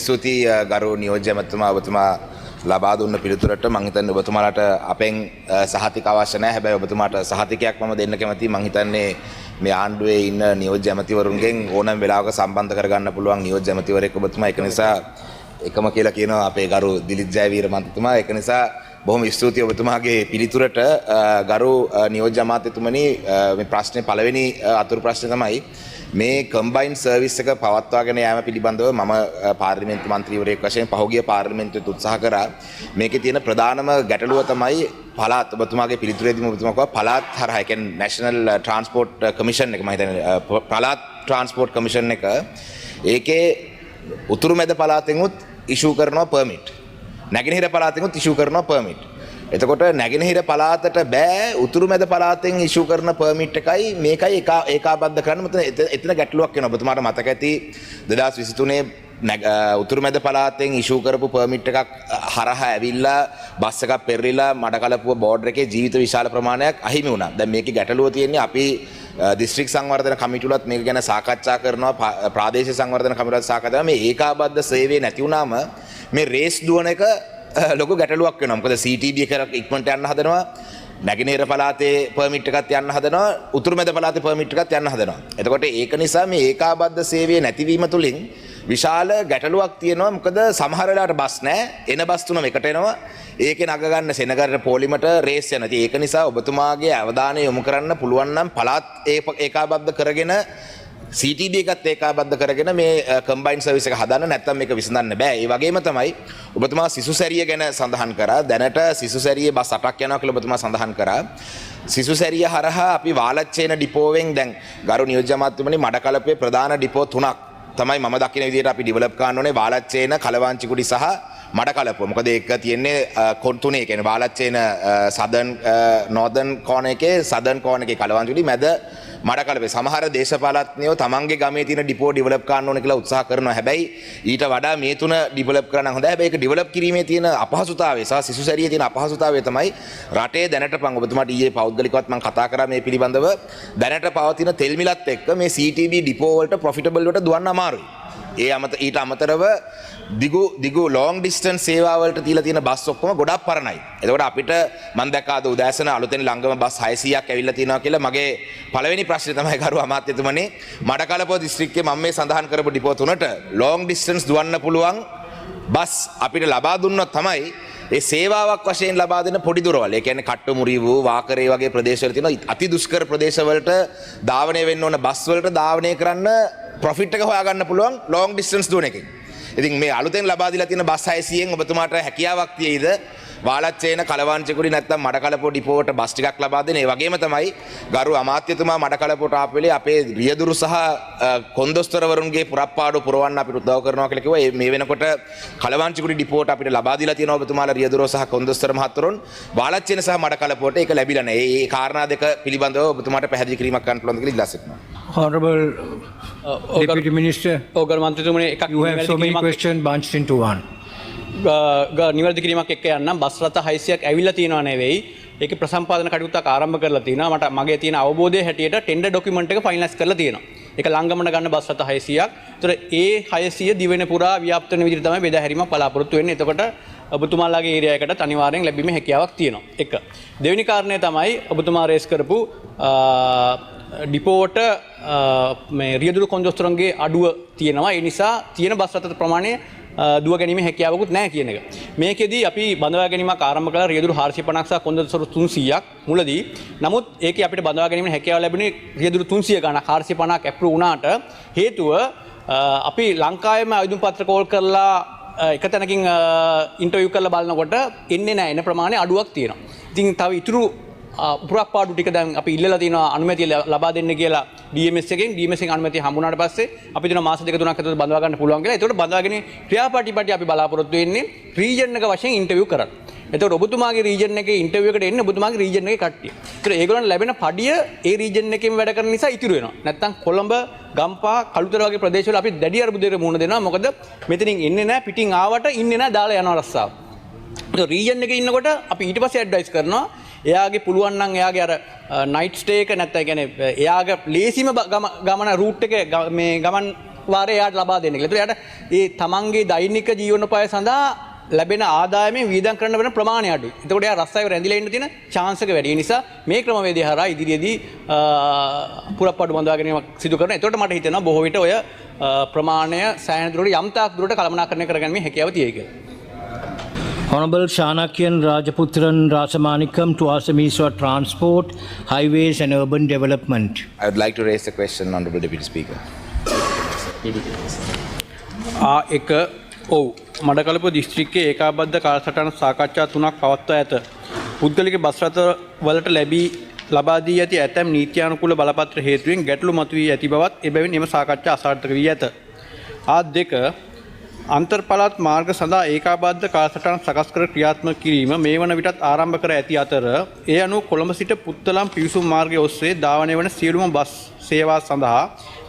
ස්තුතියි ගරු නියෝජ්‍ය ඇමතුමා ඔබතුමා ලබා දුන්න පිළිතුරට මම හිතන්නේ ඔබතුමාලාට අපෙන් සහතික අවශ්‍ය නැහැ. හැබැයි ඔබතුමාට සහතිකයක් මම දෙන්න කැමතියි. මම හිතන්නේ මේ ආණ්ඩුවේ ඉන්න නියෝජ්‍ය ඇමතිවරුන්ගෙන් ඕනම වෙලාවක සම්බන්ධ කරගන්න පුළුවන් නියෝජ්‍ය ඇමතිවරයෙක් ඔබතුමා. ඒක නිසා එකම කියලා කියනවා අපේ ගරු දිලිත් ජයවීර මන්ත්‍රීතුමා. ඒක නිසා බොහොම ස්තුතියි ඔබතුමාගේ පිළිතුරට. ගරු නියෝජ්‍ය අමාත්‍යතුමනි මේ ප්‍රශ්නේ පළවෙනි අතුරු ප්‍රශ්නේ තමයි මේ කම්බයින් සර්විස් එක පවත්වාගෙන යාම පිළිබඳව මම පාර්ලිමේන්තු මන්ත්‍රීවරයෙක් වශයෙන් පහුගිය පාර්ලිමේන්තුවේ උත්සාහ කරා. මේකේ තියෙන ප්‍රධානම ගැටලුව තමයි පළාත් ඔබතුමාගේ පිළිතුරේදීම ඔබතුමා කිව්වා පළාත් හරහා ඒ කියන්නේ නැෂනල් ට්‍රාන්ස්පෝර්ට් කමිෂන් එක මම හිතන්නේ පළාත් ට්‍රාන්ස්පෝර්ට් කමිෂන් එක ඒකේ උතුරු මැද පළාතෙන්ුත් ඉෂුව කරනවා පර්මිට්. නැගෙනහිර පළාතෙන්ුත් ඉෂුව කරනවා පර්මිට්. එතකොට නැගෙනහිර පළාතට බෑ උතුරු මැද පළාතෙන් ඉෂු කරන පර්මිට් එකයි මේකයි ඒකාබද්ධ කරන්න. මෙතන එතන ගැටලුවක් වෙනවා. ඔබතුමාට මතක ඇති 2023 උතුරු මැද පළාතෙන් ඉෂු කරපු පර්මිට් එකක් හරහා ඇවිල්ලා බස් එකක් පෙරලිලා මඩකලපුව බෝඩර් එකේ ජීවිත විශාල ප්‍රමාණයක් අහිමි වුණා. දැන් මේකේ ගැටලුව තියෙන්නේ අපි දිස්ත්‍රික් සංවර්ධන කමිටුවලත් මේක ගැන සාකච්ඡා කරනවා. ප්‍රාදේශීය සංවර්ධන කමිටුවත් සාකච්ඡා කරනවා. මේ ඒකාබද්ධ සේවය නැති වුණාම මේ රේස් දුවන එක ලොකු ගැටලුවක් වෙනවා. මොකද CTB එක ඉක්මනට යන්න හදනවා. නැගෙනහිර පළාතේ පර්මිට් එකක් යන්න හදනවා. උතුරු මැද පළාතේ පර්මිට් එකක් යන්න හදනවා. එතකොට ඒක නිසා මේ ඒකාබද්ධ සේවය නැතිවීම තුලින් විශාල ගැටලුවක් තියෙනවා. මොකද සමහර වෙලාවට බස් නැහැ. එන බස් තුනම එකට එනවා. ඒකේ නග ගන්න සෙනගර පොලිමට රේස් යනවා. ඉතින් ඒක නිසා ඔබතුමාගේ අවධානය යොමු කරන්න පුළුවන් නම් පළාත් ඒකාබද්ධ කරගෙන CTB එකත් ඒකාබද්ධ කරගෙන මේ කම්බයින් සර්විස් එක හදන්න. නැත්නම් මේක විසඳන්න බෑ. ඒ වගේම තමයි ඔබතුමා සිසුසැරිය ගැන සඳහන් කරා. දැනට සිසුසැරියේ බස් 8ක් යනවා කියලා ඔබතුමා සඳහන් කරා. සිසුසැරිය හරහා අපි වාලච්චේන ඩිපෝවෙන් දැන් ගරු නියෝජ්‍ය අමාත්‍යතුමනි මඩකලපුවේ ප්‍රධාන ඩිපෝ 3ක් තමයි මම දකින විදිහට අපි ඩෙවලොප් කරන්න ඕනේ. වාලච්චේන, කලවාංචිකුඩි සහ මඩකලපුව. මොකද ඒක තියෙන්නේ කොන් තුනේ. කියන්නේ වාලච්චේන සදර්න් නෝර්දර්න් කෝනර් එකේ සදර්න් කෝනර් එකේ කලවාංචිකුඩි මැද මඩකලපේ. සමහර දේශපාලඥයෝ තමන්ගේ ගමේ තියෙන ඩිපෝ ඩෙවලොප් කරන්න ඕනේ කියලා උත්සාහ කරනවා. හැබැයි ඊට වඩා මේ තුන ඩෙවලොප් කරන්න හොඳයි. හැබැයි ඒක ඩෙවලොප් කිරීමේ තියෙන අපහසුතාවය සහ සිසුසැරියේ තියෙන අපහසුතාවය තමයි රටේ දැනට ඔබතුමාට ඊයේ පෞද්ගලිකවත් මම කතා කරා මේ පිළිබඳව දැනට පවතින තෙල් මිලත් එක්ක මේ CTB ඩිපෝ වලට ප්‍රොෆිටබල් වලට දුවන්න අමාරුයි. ඊට අමතරව දිගු ලොං ඩිස්ටන්ස් සේවා වලට තියලා තියෙන බස් ඔක්කොම ගොඩක් පරණයි. එතකොට අපිට මම දැක්කා අද උදෑසන අලුතෙන් ළඟම බස් 600ක් ඇවිල්ලා තියෙනවා කියලා. මගේ පළවෙනි ප්‍රශ්නේ තමයි ගරු අමාත්‍යතුමනි මඩකලපුව දිස්ත්‍රික්කයේ මම මේ සඳහන් කරපු ඩිපෝ තුනට ලොං ඩිස්ටන්ස් දුවන්න පුළුවන් බස් අපිට ලබා දුන්නොත් තමයි ඒ සේවාවක් වශයෙන් ලබා දෙන පොඩි දුරවල්. ඒ කියන්නේ කට්ටමුරි වූ වාකරේ වගේ ප්‍රදේශවල තියෙන අති දුෂ්කර ප්‍රදේශවලට ධාවනය වෙන්න ඕන බස් වලට ධාවනය කරන්න ප්‍රොෆිට් එක හොයාගන්න පුළුවන් ලොං ඩිස්ටන්ස් දුවන එකෙන්. ඉතින් මේ අලුතෙන් ලබා දීලා තියෙන බස් 600න් ඔබතුමාට හැකියාවක් තියෙයිද වාලච්චේන කලවාංචිකුඩි නැත්නම් මඩකලපුව ඩිපෝවට බස් ටිකක් ලබා දෙන්න. ඒ වගේම තමයි ගරු අමාත්‍යතුමා මඩකලපුවට ආපු වෙලේ අපේ රියදුරු සහ කොන්දොස්තරවරුන්ගේ පුරප්පාඩු පුරවන්න අපිට උදව් කරනවා කියලා කිව්වා. මේ වෙනකොට කලවාංචිකුඩි ඩිපෝවට අපිට ලබා දීලා තියෙනවා ඔබතුමාලා රියදුරු සහ කොන්දොස්තර මහත්වරුන්. වාලච්චේන සහ මඩකලපුවට ඒක ලැබිලා නැහැ. මේ කාරණා දෙක පිළිබඳව ඔබතුමාට පැහැදිලි කිරීමක් කරන්න පුළුවන්ද කියලා ඉල්ලා සිටිනවා. Honorable Deputy Minister, you have so many questions bunched into one. නිවැරදි කිරීමක් එක්ක යන්නම්. බස් රථ 600ක් ඇවිල්ලා තියෙනව නෙවෙයි. ඒකේ ප්‍රසම්පාදන කටයුත්තක් ආරම්භ කරලා තියෙනවා. මගේ තියෙන අවබෝධය හැටියට ටෙන්ඩර් ඩොකියුමන්ට් එක ෆයිනලයිස් කරලා තියෙනවා. ඒක ලංගමන ගන්න බස් රථ 600ක්. ඒතර ඒ 600 දිවෙන පුරා ව්‍යාප්ත වෙන විදිහට තමයි බෙදා හැරීමක් බලාපොරොත්තු වෙන්නේ. එතකොට ඔබතුමාලාගේ ඒරියා එකටත් අනිවාර්යෙන් ලැබීමේ හැකියාවක් තියෙනවා. එක. දෙවෙනි කාරණය තමයි ඔබතුමා රේස් කරපු ඩිපෝට මේ රියදුරු කොන්දොස්තරන්ගේ අඩුව තියෙනවා. ඒ නිසා තියෙන බස් රථ ප්‍රමාණය දුව ගැනීමේ හැකියාවකුත් නැහැ කියන එක. මේකෙදී අපි බඳවා ගැනීමක් ආරම්භ කළා රියදුරු 450ක් සහ කොන්දොස්තර 300ක් මුලදී. නමුත් ඒකේ අපිට බඳවා ගැනීමේ හැකියාව ලැබුණේ රියදුරු 300 ගණන් 450ක් ඇප්‍රූව් වුණාට හේතුව අපි ලංකාවේම ආයුධ පත්‍ර කෝල් කරලා එක තැනකින් ඉන්ටර්විව් කරලා බලනකොට එන්නේ නැහැ. එන ප්‍රමාණය අඩුවක් තියෙනවා. ඉතින් තව ඉතුරු පුරප්පාඩු ටික දැන් අපි ඉල්ලලා තියෙනවා අනුමැතිය ලබා දෙන්න කියලා DMS එකෙන්. DMS එකෙන් අනුමැතිය හම්බුනාට පස්සේ අපි දෙන මාස දෙක තුනක් ඇතුළත බඳවා ගන්න පුළුවන් කියලා. ඒකට බඳවාගෙන ක්‍රියාපටිපටි අපි බලාපොරොත්තු වෙන්නේ රීජන් එක වශයෙන් ඉන්ටර්විව් කරන්න. එතකොට ඔබතුමාගේ රීජන් එකේ ඉන්ටර්විව් එකට එන්නේ ඔබතුමාගේ රීජන් එකේ කට්ටිය. ඒතර ඒගොල්ලන්ට ලැබෙන පඩිය ඒ රීජන් එකෙන් වැඩ කරන නිසා ඉතුරු වෙනවා. නැත්තම් කොළඹ, ගම්පහ, කළුතර වගේ ප්‍රදේශවල අපි දැඩි අර්බුදයකට මුහුණ දෙනවා. මොකද මෙතනින් එන්නේ නැහැ, පිටින් ආවට ඉන්නේ නැහැ, දාලා යනවා රස්සාව. ඒක රීජන් එකේ ඉන්නකොට අපි ඊට පස්සේ ඇඩ්වයිස් කරනවා එයාගේ පුළුවන් නම් එයාගේ අර නයිට් ස්ටේ එක නැත්නම් කියන්නේ එයාගේ ලේසිම ගමන රූට් එක මේ ගමන් වාරය එයාට ලබා දෙන්න කියලා. ඒතර එයාට ඒ තමන්ගේ දෛනික ජීවනෝපාය සඳහා ලැබෙන ආදායමෙන් වියදම් කරන්න වෙන ප්‍රමාණය අඩුයි. එතකොට එයා රස්සාවේ රැඳිලා ඉන්න තියෙන chance එක වැඩි. ඒ නිසා මේ ක්‍රමවේදය හරහා ඉදිරියේදී පුරප්පාඩු බඳවා ගැනීමක් සිදු කරනවා. එතකොට මට හිතෙනවා බොහෝ විට ඔය ප්‍රමාණය සෑහෙන දුරට යම් තාක් දුරට කළමනාකරණය කරගන්න මේ හැකියාව තියෙයි කියලා. Honorable Chanakyan Rajaputran Rasamanikam to ask the Minister of Transport, Highways and Urban Development. I would like to raise the question, Honorable Deputy Speaker. එක ඔව් මඩකලපුව දිස්ත්‍රික්කයේ ඒකාබද්ධ කාලසටහන සාකච්ඡා තුනක් පවත්වා ඇත. පුද්ගලික බස් රථ වලට ලබා දී ඇති ඇතැම් නීත්‍යානුකූල බලපත්‍ර හේතුවෙන් ගැටලු මතුවී ඇති බවත් එබැවින් එම සාකච්ඡා අසාර්ථක වී ඇත. දෙක අන්තර් පළාත් මාර්ග සඳහා ඒකාබද්ධ කාලසටහන සකස් කර ක්‍රියාත්මක කිරීම මේ වන විටත් ආරම්භ කර ඇති අතර ඒ අනුව කොළඹ සිට පුත්තලම් පිවිසුම් මාර්ගය ඔස්සේ ධාවනය වන සියලුම බස් සේවා සඳහා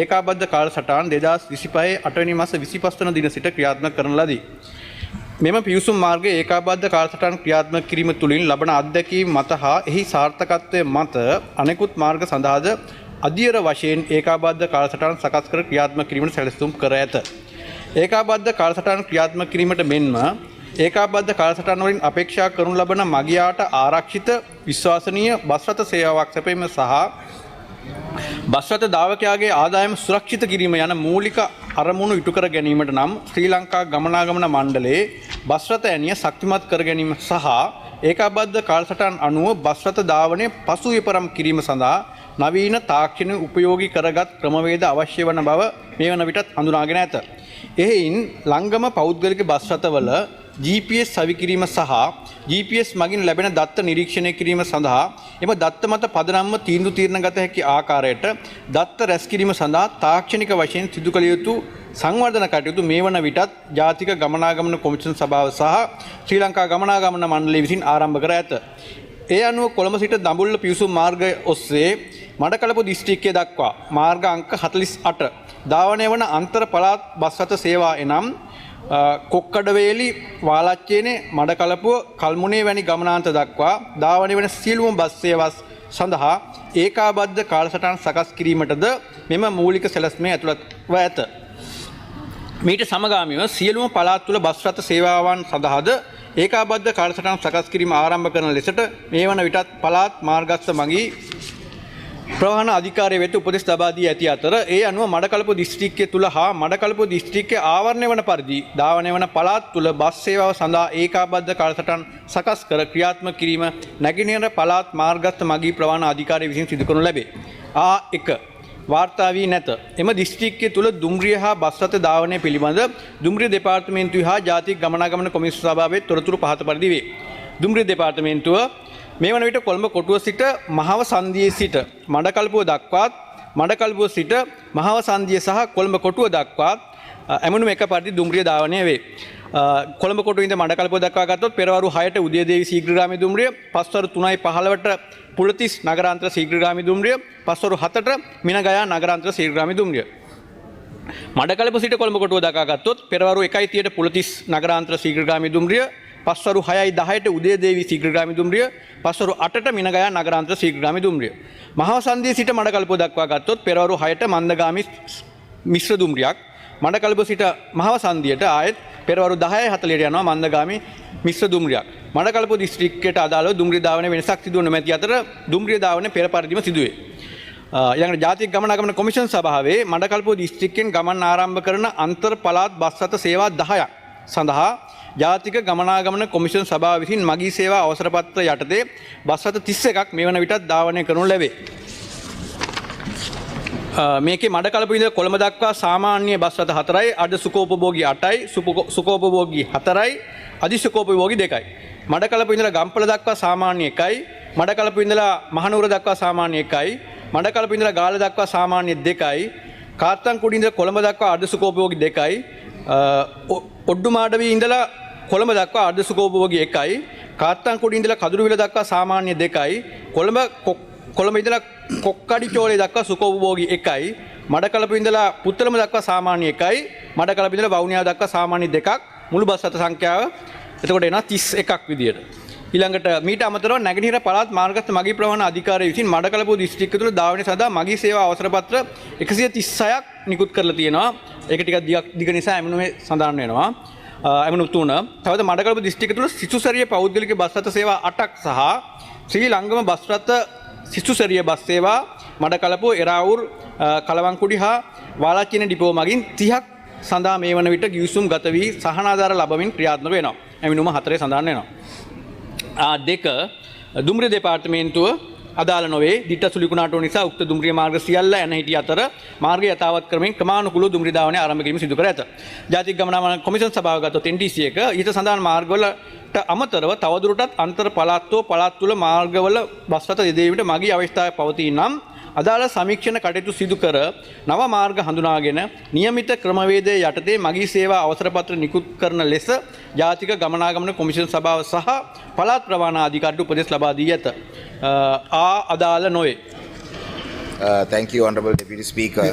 ඒකාබද්ධ කාලසටහන 2025 8 වෙනි මාස 25 වන දින සිට ක්‍රියාත්මක කරන ලදී. මෙම පිවිසුම් මාර්ගයේ ඒකාබද්ධ කාලසටහන ක්‍රියාත්මක කිරීම තුළින් ලබන අත්දැකීම් මත හා එහි සාර්ථකත්වය මත අනෙකුත් මාර්ග සඳහාද අධියර වශයෙන් ඒකාබද්ධ කාලසටහන සකස් කර ක්‍රියාත්මක කිරීමට සැලසුම් කර ඇත. ඒකාබද්ධ කාලසටහන ක්‍රියාත්මක කිරීමට මෙන්ම ඒකාබද්ධ කාලසටහන වලින් අපේක්ෂා කරනු ලබන මගියාට ආරක්ෂිත විශ්වාසනීය බස් රථ සේවාවක් සැපයීම සහ බස් රථ ධාවකයාගේ ආදායම සුරක්ෂිත කිරීම යන මූලික අරමුණු ඉටු කර ගැනීමට නම් ශ්‍රී ලංකා ගමනාගමන මණ්ඩලයේ බස් රථ ඇණිය ශක්තිමත් කර ගැනීම සහ ඒකාබද්ධ කාලසටහන අනුව බස් රථ ධාවනයේ පසු විපරම් කිරීම සඳහා නවීන තාක්ෂණ උපයෝගී කරගත් ක්‍රමවේද අවශ්‍ය වන බව මේ වන විටත් හඳුනාගෙන ඇත. එහෙයින් ලංගම පෞද්ගලික බස් රථවල GPS සවි කිරීම සහ GPS මගින් ලැබෙන දත්ත නිරීක්ෂණය කිරීම සඳහා එම දත්ත මත පදනම්ව තීන්දුව తీරන ගත හැකි ආකාරයට දත්ත රැස් කිරීම සඳහා තාක්ෂණික වශයෙන් සිදු කළ යුතු සංවර්ධන කටයුතු මේ වන විටත් ජාතික ගමනාගමන කොමිෂන් සභාව සහ ශ්‍රී ලංකා ගමනාගමන මණ්ඩලය විසින් ආරම්භ කර ඇත. ඒ අනුව කොළඹ සිට දඹුල්ල පිවිසුම් මාර්ගය ඔස්සේ මඩකලපුව දිස්ත්‍රික්කය දක්වා මාර්ග අංක 48 ධාවනය වන අන්තර් පළාත් බස් රථ සේවා එනම් කොක්කඩවේලි වාලච්චේනේ මඩකලපුව කල්මුනේ වැනි ගමනාන්ත දක්වා ධාවනය වන සියලුම බස් සේවා සඳහා ඒකාබද්ධ කාලසටහන සකස් කිරීමටද මෙම මූලික සැලැස්මේ ඇතුළත්ව ඇත. මීට සමගාමීව සියලුම පළාත් තුළ බස් රථ සේවාවන් සඳහාද ඒකාබද්ධ කාලසටහන සකස් කිරීම ආරම්භ කරන ලෙසට මේ වන විටත් පළාත් මාර්ගස්ථ මගී ප්‍රවාහන අධිකාරිය වෙත උපදෙස් ලබා දී ඇති අතර ඒ අනුව මඩකලපුව දිස්ත්‍රික්කය තුල හා මඩකලපුව දිස්ත්‍රික්කයේ ආවරණය වන පරිදි ධාවනය වන පළාත් තුල බස් සේවාව සඳහා ඒකාබද්ධ කාලසටහන සකස් කර ක්‍රියාත්මක කිරීම නැගෙනහිර පළාත් මාර්ගස්ථ මගී ප්‍රවාහන අධිකාරිය විසින් සිදු කරනු ලැබේ. 1 වාර්තා වී නැත. එම දිස්ත්‍රික්කය තුල දුම්රිය හා බස් රථ ධාවනය පිළිබඳ දුම්රිය දෙපාර්තමේන්තුව හා ජාතික ගමනාගමන කොමිසම සභාවේ තොරතුරු පහත පරිදි වේ. දුම්රිය දෙපාර්තමේන්තුව මේ වන විට කොළඹ කොටුව සිට මහව සන්දියේ සිට මඩකලපුව දක්වාත් මඩකලපුව සිට මහව සන්දිය සහ කොළඹ කොටුව දක්වාත් ඇමුණුම එක පරිදි දුම්රිය ධාවනය වේ. කොළඹ කොටුව ඉඳ මඩකලපුව දක්වා ගත්තොත් පෙරවරු 6ට උදයදේවි ශීඝ්‍රගාමී දුම්රිය, පස්වරු 3:15ට පුලතිස් නගරාන්තර ශීඝ්‍රගාමී දුම්රිය, පස්වරු 7ට මිනගයා නගරාන්තර ශීඝ්‍රගාමී දුම්රිය. මඩකලපුව සිට කොළඹ කොටුව දක්වා ගත්තොත් පෙරවරු 1:30ට පුලතිස් නගරාන්තර ශීඝ්‍රගාමී දුම්රිය, පස්වරු 6:10ට උදයදේවි ශීඝ්‍රගාමී දුම්රිය, පස්වරු 8ට මිනගයා නගරාන්තර ශීඝ්‍රගාමී දුම්රිය. මහව සන්දියේ සිට මඩකලපුව දක්වා ගත්තොත් පෙරවරු 6ට මන්දගාමී මිශ්‍ර දුම්රියක්, මඩකලපුව සිට මහව සන්දියට ආයෙත් පෙරවරු 10:40ට යනවා මන්දගාමී මිශ්‍ර දුම්රියක්. මඩකලපුව දිස්ත්‍රික්කයට අදාළව දුම්රිය ධාවනයේ වෙනසක් සිදු වන නැති අතර දුම්රිය ධාවනය පෙර පරිදිම සිදුවේ. ඊළඟට ජාතික ගමනාගමන කොමිෂන් සභාවේ මඩකලපුව දිස්ත්‍රික්කයෙන් ගමන් ආරම්භ කරන අන්තර් පළාත් බස් රථ සේවා 10ක් සඳහා ජාතික ගමනාගමන කොමිෂන් සභාව විසින් මගී සේවා අවසර පත්‍ර යටතේ බස් රථ 31ක් මේ වන විටත් ධාවනය කරනු ලැබේ. මේකේ මඩකලපුව ඉඳලා කොළඹ දක්වා සාමාන්‍ය බස් රථ 4යි, අඩ සුඛෝපභෝගී 8යි, සුඛෝපභෝගී 4යි, අධි සුඛෝපභෝගී 2යි. මඩකලපුව ඉඳලා ගම්පල දක්වා සාමාන්‍ය 1යි, මඩකලපුව ඉඳලා මහනුවර දක්වා සාමාන්‍ය 1යි, මඩකලපුව ඉඳලා ගාල්ල දක්වා සාමාන්‍ය 2යි, කාත්තන්කුඩ ඉඳලා කොළඹ දක්වා අඩ සුඛෝපභෝගී 2යි, ඔඩ්ඩුමාඩවී ඉඳලා කොළඹ දක්වා අර්ධ සුඛෝපභෝගී 1යි, කාත්තන්කුඩ ඉඳලා කදුරුවිල දක්වා සාමාන්‍ය 2යි, කොළඹ ඉඳලා කොක්කඩිචෝලේ දක්වා සුඛෝපභෝගී 1යි, මඩකලපුව ඉඳලා පුත්තලම දක්වා සාමාන්‍ය 1යි, මඩකලපුව ඉඳලා වවුනියාව දක්වා සාමාන්‍ය 2ක්, මුළු බස් රථ සංඛ්‍යාව එතකොට එනවා 31ක් විදියට. ඊළඟට මීට අමතරව නැගෙනහිර පළාත් මාර්ගස්ථ මගී ප්‍රවාහන අධිකාරිය විසින් මඩකලපුව දිස්ත්‍රික්කය තුළ ධාවනය සඳහා මගී සේවා අවසර පත්‍ර 136ක් නිකුත් කරලා තියෙනවා. ඒක ටිකක් දිග නිසා ඇමනුමේ සඳහන් වෙනවා. ඇමනු 3 තවද මඩකලපු දිස්ත්‍රික්කය තුළ සිසුසැරිය පෞද්ගලික බස් රථ සේවා 8ක් සහ ශ්‍රී ලංගම බස් රථ සිසුසැරිය බස් සේවා මඩකලපුව එරාවුර් කලවංකුඩි හා වාලච්චින ඩිපෝ මගින් 30ක් සඳහා මේ වන විට ගිවිසුම් ගත වී සහනාධාර ලබමින් ක්‍රියාත්මක වෙනවා. ඇමනුම 4 සඳහන් වෙනවා. දෙක දුම්රිය දෙපාර්තමේන්තුව අදාළ නොවේ දිට්ඨ සුලිකුණාටුව නිසා උක්ත දුම්රිය මාර්ග සියල්ල යන හිටි අතර මාර්ගය යථාවත් කරමින් ක්‍රමානුකූලව දුම්රිය ධාවනය ආරම්භ කිරීම සිදු කර ඇත. ජාතික ගමනාගමන කොමිෂන් සභාව ගතොත් NTC එක ඊට සඳහන් මාර්ගවලට අමතරව තවදුරටත් අන්තර් පළාත් තුළ මාර්ගවල බස් රථ යෙදීමට මගී අවස්ථාවක් පවතී නම් අදාළ සමීක්ෂණ කටයුතු සිදු කර නව මාර්ග හඳුනාගෙන නියමිත ක්‍රමවේදයේ යටතේ මගී සේවා අවසර පත්‍ර නිකුත් කරන ලෙස ජාතික ගමනාගමන කොමිෂන් සභාව සහ පළාත් ප්‍රවාහන අධිකාරියට උපදෙස් ලබා දී ඇත. අදාළ නොවේ. Thank you, Honorable Deputy Speaker.